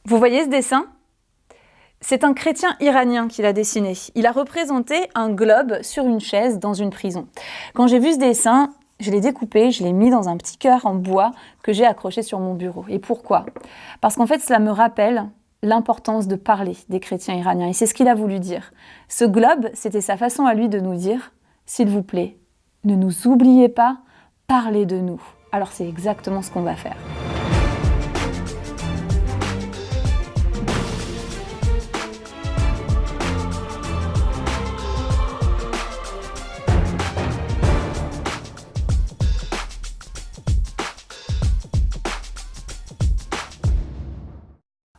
Vous voyez ce dessin ? C'est un chrétien iranien qui l'a dessiné. Il a représenté un globe sur une chaise dans une prison. Quand j'ai vu ce dessin, je l'ai découpé, je l'ai mis dans un petit cœur en bois que j'ai accroché sur mon bureau. Et pourquoi ? Parce qu'en fait, cela me rappelle l'importance de parler des chrétiens iraniens. Et c'est ce qu'il a voulu dire. Ce globe, c'était sa façon à lui de nous dire « S'il vous plaît, ne nous oubliez pas, parlez de nous ». Alors c'est exactement ce qu'on va faire.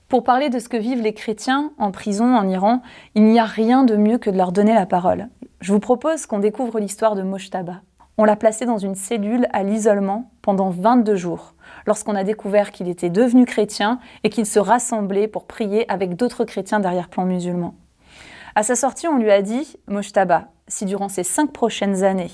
Pour parler de ce que vivent les chrétiens en prison en Iran, il n'y a rien de mieux que de leur donner la parole. Je vous propose qu'on découvre l'histoire de Mojtaba. On l'a placé dans une cellule à l'isolement pendant 22 jours, lorsqu'on a découvert qu'il était devenu chrétien et qu'il se rassemblait pour prier avec d'autres chrétiens d'arrière-plan musulmans. À sa sortie, on lui a dit « Mojtaba, si durant ces 5 prochaines années,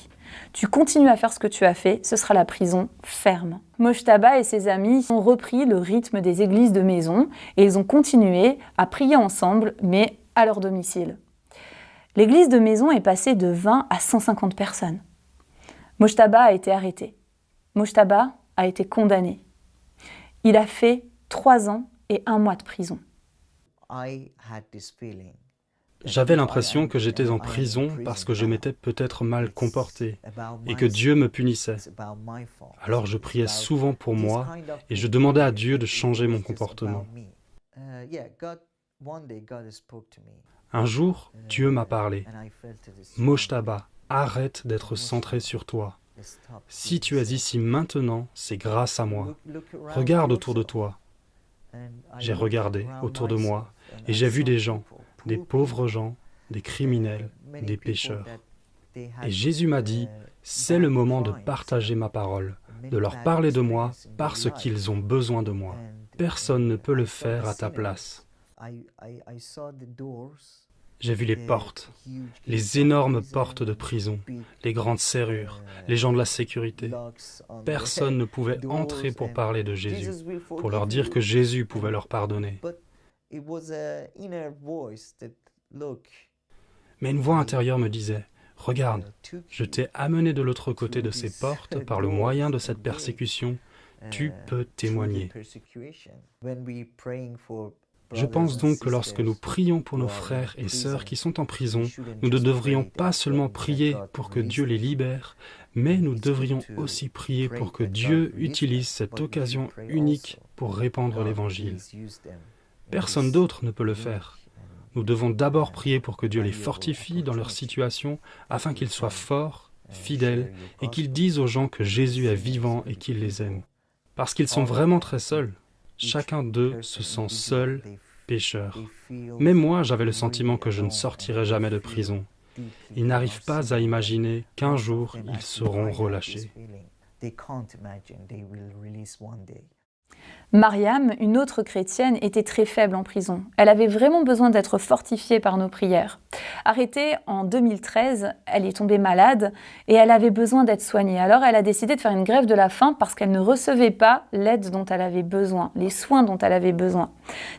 tu continues à faire ce que tu as fait, ce sera la prison ferme. » Mojtaba et ses amis ont repris le rythme des églises de maison et ils ont continué à prier ensemble, mais à leur domicile. L'église de maison est passée de 20 à 150 personnes. Mojtaba a été arrêté. Mojtaba a été condamné. Il a fait 3 ans et 1 mois de prison. J'avais l'impression que j'étais en prison parce que je m'étais peut-être mal comporté et que Dieu me punissait. Alors je priais souvent pour moi et je demandais à Dieu de changer mon comportement. Un jour, Dieu m'a parlé. « Mojtaba, arrête d'être centré sur toi. Si tu es ici maintenant, c'est grâce à moi. Regarde autour de toi. » J'ai regardé autour de moi et j'ai vu des gens, des pauvres gens, des criminels, des pécheurs. Et Jésus m'a dit, c'est le moment de partager ma parole, de leur parler de moi parce qu'ils ont besoin de moi. Personne ne peut le faire à ta place. J'ai vu les portes, les énormes portes de prison, les grandes serrures, les gens de la sécurité. Personne ne pouvait entrer pour parler de Jésus, pour leur dire que Jésus pouvait leur pardonner. Mais une voix intérieure me disait, « Regarde, je t'ai amené de l'autre côté de ces portes par le moyen de cette persécution, tu peux témoigner. » Je pense donc que lorsque nous prions pour nos frères et sœurs qui sont en prison, nous ne devrions pas seulement prier pour que Dieu les libère, mais nous devrions aussi prier pour que Dieu utilise cette occasion unique pour répandre l'Évangile. Personne d'autre ne peut le faire. Nous devons d'abord prier pour que Dieu les fortifie dans leur situation, afin qu'ils soient forts, fidèles, et qu'ils disent aux gens que Jésus est vivant et qu'il les aime. Parce qu'ils sont vraiment très seuls. Chacun d'eux se sent seul, pécheur. Même moi, j'avais le sentiment que je ne sortirais jamais de prison. Ils n'arrivent pas à imaginer qu'un jour, ils seront relâchés. Mariam, une autre chrétienne, était très faible en prison. Elle avait vraiment besoin d'être fortifiée par nos prières. Arrêtée en 2013, elle est tombée malade et elle avait besoin d'être soignée. Alors elle a décidé de faire une grève de la faim parce qu'elle ne recevait pas l'aide dont elle avait besoin, les soins dont elle avait besoin.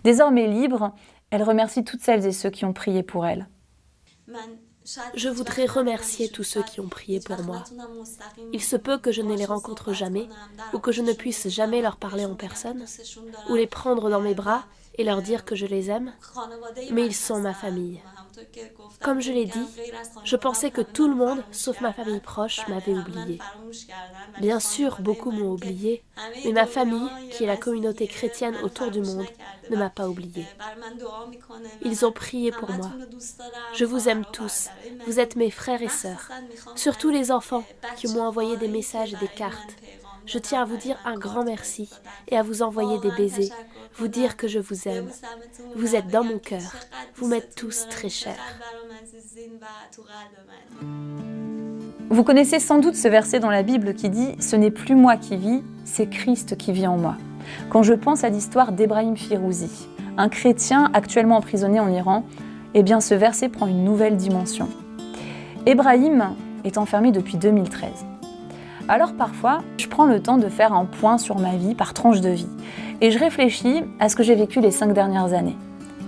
Désormais libre, elle remercie toutes celles et ceux qui ont prié pour elle. Je voudrais remercier tous ceux qui ont prié pour moi. Il se peut que je ne les rencontre jamais, ou que je ne puisse jamais leur parler en personne, ou les prendre dans mes bras et leur dire que je les aime, mais ils sont ma famille. Comme je l'ai dit, je pensais que tout le monde, sauf ma famille proche, m'avait oublié. Bien sûr, beaucoup m'ont oublié, mais ma famille, qui est la communauté chrétienne autour du monde, ne m'a pas oublié. Ils ont prié pour moi. Je vous aime tous, vous êtes mes frères et sœurs, surtout les enfants qui m'ont envoyé des messages et des cartes. Je tiens à vous dire un grand merci et à vous envoyer des baisers, vous dire que je vous aime. Vous êtes dans mon cœur, vous m'êtes tous très chers. Vous connaissez sans doute ce verset dans la Bible qui dit « Ce n'est plus moi qui vis, c'est Christ qui vit en moi ». Quand je pense à l'histoire d'Ebrahim Firouzi, un chrétien actuellement emprisonné en Iran, eh bien ce verset prend une nouvelle dimension. Ebrahim est enfermé depuis 2013. Alors parfois, je prends le temps de faire un point sur ma vie par tranche de vie. Et je réfléchis à ce que j'ai vécu les 5 dernières années.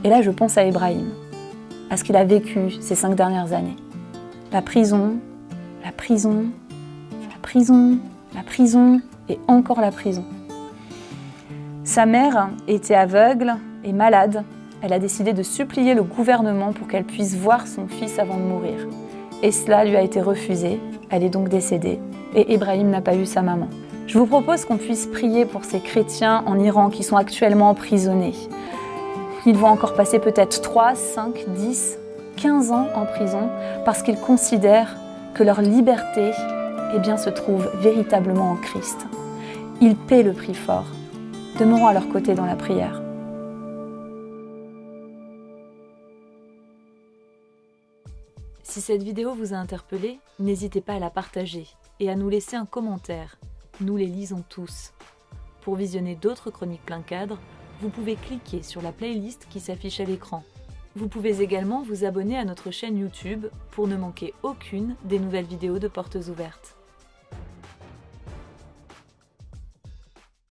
Et là, je pense à Ibrahim, à ce qu'il a vécu ces 5 dernières années. La prison, la prison, la prison, la prison et encore la prison. Sa mère était aveugle et malade. Elle a décidé de supplier le gouvernement pour qu'elle puisse voir son fils avant de mourir. Et cela lui a été refusé. Elle est donc décédée. Et Ibrahim n'a pas eu sa maman. Je vous propose qu'on puisse prier pour ces chrétiens en Iran qui sont actuellement emprisonnés. Ils vont encore passer peut-être 3, 5, 10, 15 ans en prison parce qu'ils considèrent que leur liberté se trouve véritablement en Christ. Ils paient le prix fort. Demeurons à leur côté dans la prière. Si cette vidéo vous a interpellé, n'hésitez pas à la partager et à nous laisser un commentaire. Nous les lisons tous. Pour visionner d'autres chroniques plein cadre, vous pouvez cliquer sur la playlist qui s'affiche à l'écran. Vous pouvez également vous abonner à notre chaîne YouTube pour ne manquer aucune des nouvelles vidéos de Portes Ouvertes.